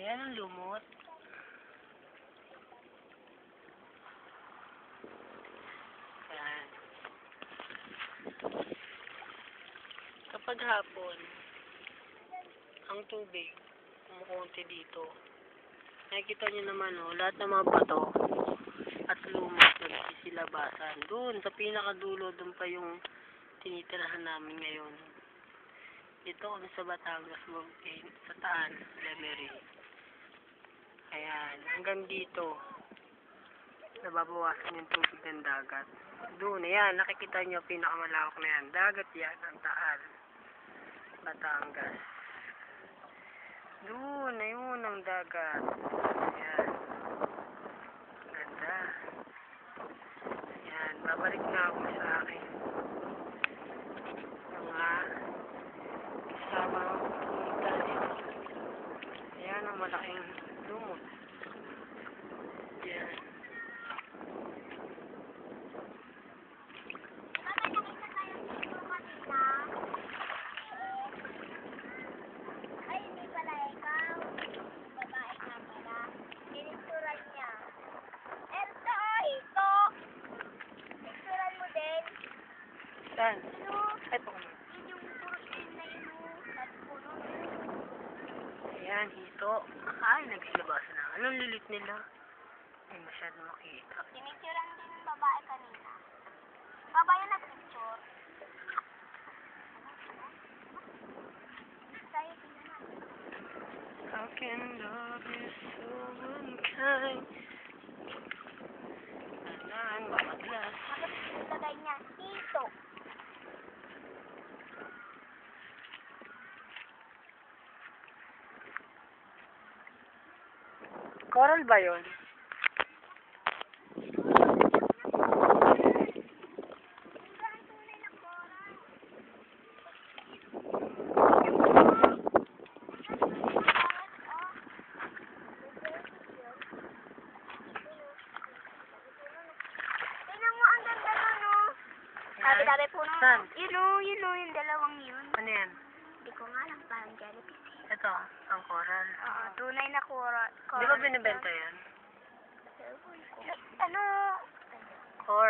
Ayan ang lumot. Ayan. Kapag hapon, ang tubig, kumukunti dito. Nakikita nyo naman, oh, lahat ng mga bato at lumot nagsisilabasan. Doon, sa pinakadulo, doon pa yung tinitirahan namin ngayon. Dito kami sa Batangas, sa Taan, Lemery. Ayan, hanggang dito, nababawasan yung tubig ng dagat. Doon, ayan, nakikita nyo, pinakamalawak na yan. Dagat yan, ang Taan, Batangas. Doon, ayun ang dagat. Ayan. Ganda. Ayan, babalik na ako sa akin. Mga kasama pumunta dito. Ayan ang malaking lumot. Ayan. Saan? Ito. Ayan, hito. Ay, nagsilabasan na. Anong lilit nila? Ay, masyado makita. Pinicturean din yung babae kanina. Babae na picture. Tayo, tingnan natin. How can love be so unkind? Anan, mamadlas. Bakit lagay niya? Dito. Coral ba yun? Sabi po nung, Saan? yung dalawang yun. Ano yan? Hindi ko nga lang, parang jellyfish. Ito, ang coral. Oo, tunay na coral. Di ba binibenta yan? Ano? Coral.